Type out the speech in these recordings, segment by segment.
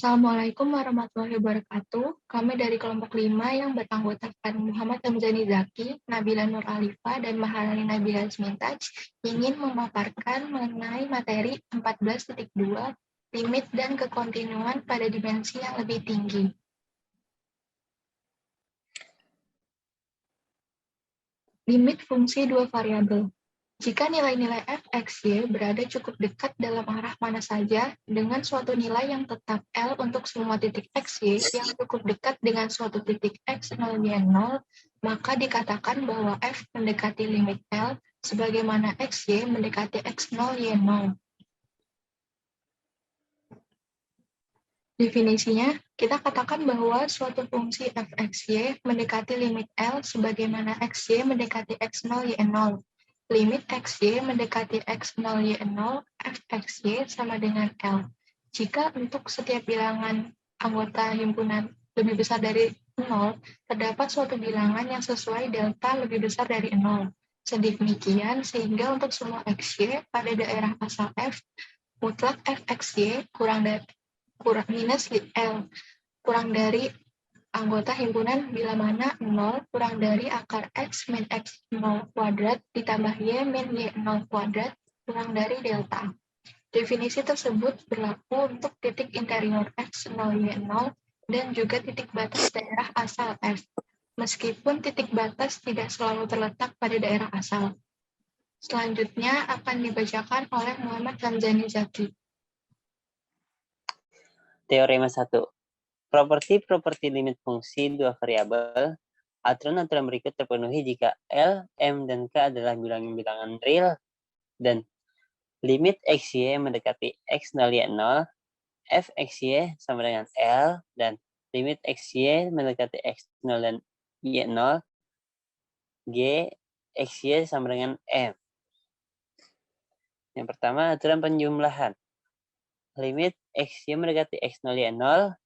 Assalamualaikum warahmatullahi wabarakatuh. Kami dari kelompok 5 yang beranggotakan Muhammad Hamzani Zaki, Nabila Nur Alifa, dan Maharani Nabila Ismintaj ingin memaparkan mengenai materi 14.2 limit dan kekontinuan pada dimensi yang lebih tinggi. Limit fungsi dua variabel. Jika nilai-nilai f, x, y berada cukup dekat dalam arah mana saja dengan suatu nilai yang tetap L untuk semua titik x, y yang cukup dekat dengan suatu titik x 0, y 0, maka dikatakan bahwa f mendekati limit L sebagaimana x, y mendekati x 0, y 0. Definisinya, kita katakan bahwa suatu fungsi f, x, y mendekati limit L sebagaimana x, y mendekati x 0, y 0. Limit x, y mendekati x 0, y 0, f, x, y sama dengan L. Jika untuk setiap bilangan anggota himpunan lebih besar dari 0, terdapat suatu bilangan yang sesuai delta lebih besar dari 0. Sedemikian sehingga untuk semua x, y pada daerah asal f, mutlak f, x, y kurang minus L, kurang dari anggota himpunan bila mana 0 kurang dari akar X min X 0 kuadrat ditambah Y min Y 0 kuadrat kurang dari delta. Definisi tersebut berlaku untuk titik interior X 0, Y 0 dan juga titik batas daerah asal F, meskipun titik batas tidak selalu terletak pada daerah asal. Selanjutnya akan dibacakan oleh Muhammad Hamzani Zaki. Teorema 1. Properti-properti limit fungsi dua variabel. Aturan-aturan berikut terpenuhi jika L, M, dan K adalah bilangan-bilangan real dan limit XY mendekati X0, Y0, F, XY sama dengan L, dan limit XY mendekati X0 dan Y0, G, XY sama dengan M. Yang pertama, aturan penjumlahan. Limit XY mendekati X0, Y0,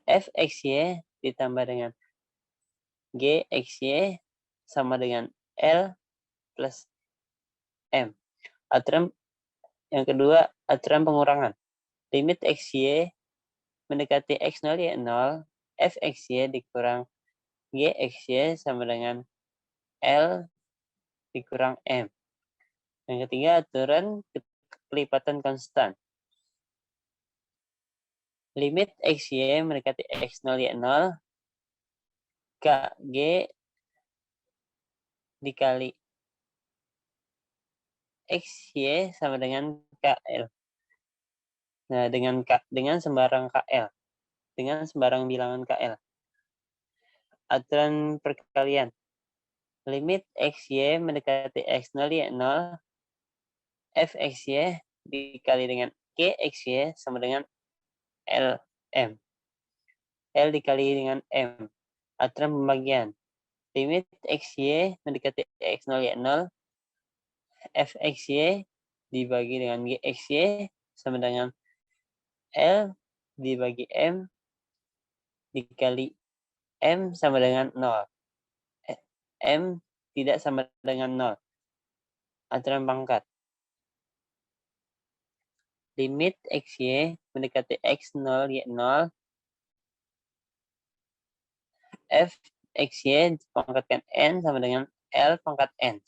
F, XY ditambah dengan G, XY sama dengan L plus M. Aturan yang kedua, aturan pengurangan. Limit XY mendekati X0, Y0, F, XY dikurang G, XY sama dengan L dikurang M. Yang ketiga, aturan kelipatan konstan. Limit XY mendekati X0, Y0, KG dikali XY sama dengan KL. Nah, dengan sembarang KL. Dengan sembarang bilangan KL. Aturan perkalian. Limit XY mendekati X0, Y0, F, XY dikali dengan G, XY sama dengan LM. L dikali dengan M. Aturan pembagian. Limit XY mendekati X0, Y0, F, XY dibagi dengan G, XY sama dengan L dibagi M dikali M sama dengan 0. M tidak sama dengan 0. Aturan pangkat. Limit XY mendekati X0, Y0, F, XY dipangkatkan N sama dengan L pangkat N.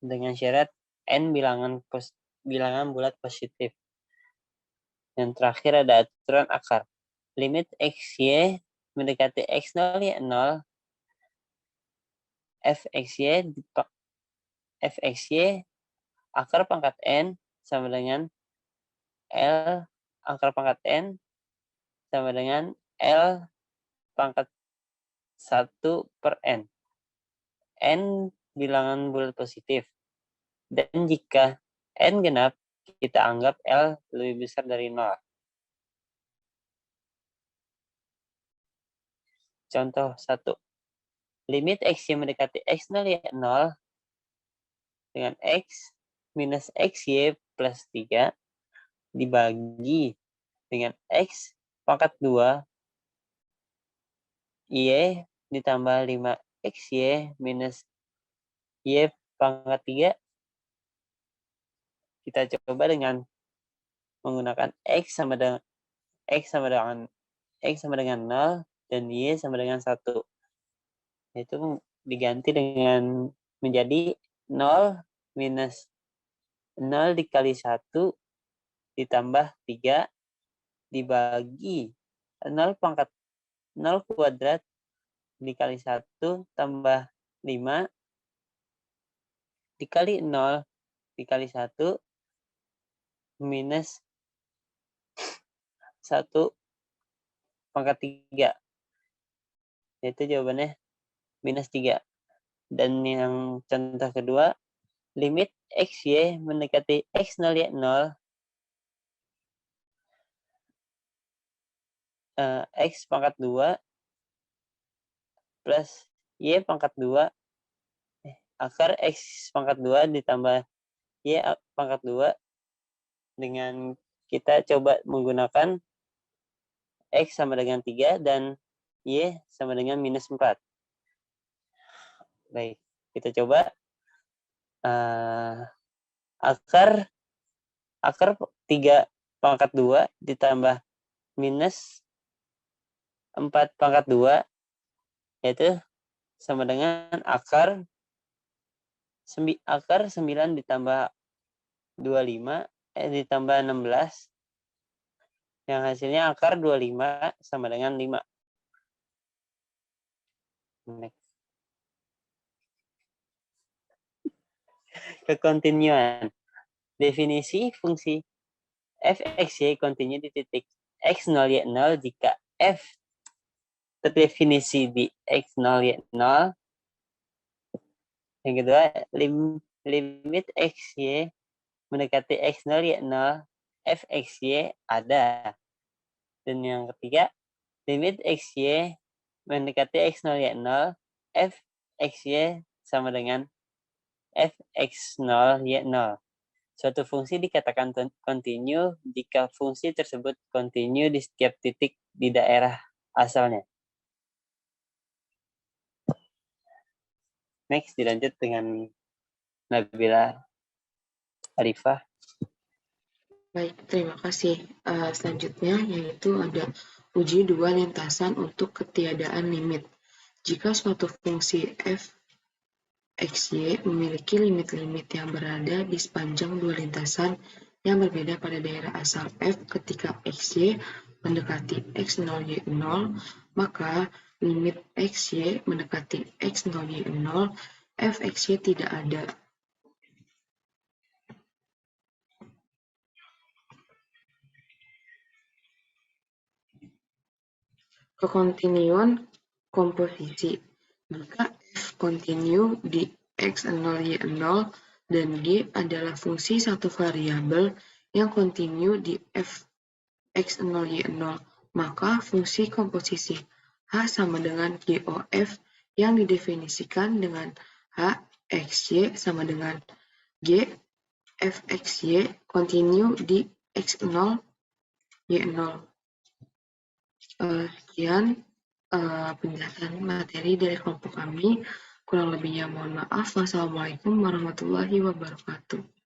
Dengan syarat N bilangan bulat positif. Yang terakhir ada aturan akar. Limit XY mendekati X0, Y0, F, XY akar pangkat N sama dengan L akar pangkat N sama dengan L pangkat 1 per N. N bilangan bulat positif. Dan jika N genap, kita anggap L lebih besar dari 0. Contoh 1. Limit X yang mendekati X0, Y0 dengan X minus XY plus 3 dibagi dengan X pangkat 2 Y ditambah 5XY minus Y pangkat 3. Kita coba dengan menggunakan X sama dengan 0 dan Y sama dengan 1. Itu diganti dengan menjadi 0 minus 0 dikali 1 ditambah 3 dibagi 0 pangkat 0 kuadrat dikali 1 tambah 5 dikali 0 dikali 1 minus 1 pangkat 3. Itu jawabannya minus 3. Dan yang contoh kedua, limit XY mendekati X0 Y0 X pangkat 2 plus Y pangkat 2 akar X pangkat 2 ditambah Y pangkat 2 dengan kita coba menggunakan X sama dengan 3 dan Y sama dengan minus 4. Baik, kita coba akar 3 pangkat 2 ditambah minus 4 pangkat 2 yaitu sama dengan akar 9 ditambah 25 ditambah 16 yang hasilnya akar 25 sama dengan 5. Next. Kekontinuan. Definisi fungsi f(x, y) kontinu di titik x0, y0 jika f terdefinisi di x0, y0. Yang kedua, limit xy mendekati x0, y0, f(x, y) ada. Dan yang ketiga, limit xy mendekati x0, y0, f(x, y) sama dengan f(x0, y0. Suatu fungsi dikatakan kontinu jika fungsi tersebut kontinu di setiap titik di daerah asalnya. Next, dilanjut dengan Nabila Arifah. Baik, terima kasih. Selanjutnya yaitu ada uji dua lintasan untuk ketiadaan limit. Jika suatu fungsi f xy memiliki limit-limit yang berada di sepanjang dua lintasan yang berbeda pada daerah asal f ketika xy mendekati x0, y0, maka limit xy mendekati x0, y0, f(xy) tidak ada. Kekontinuan komposisi. Jika f kontinu di x0, y0, dan g adalah fungsi satu variabel yang kontinu di f x0, y0, maka fungsi komposisi h sama dengan GOF yang didefinisikan dengan h xy sama dengan g f xy kontinu di x0, y0. Sekian penjelasan materi dari kelompok kami. Kurang lebihnya mohon maaf. Wassalamualaikum warahmatullahi wabarakatuh.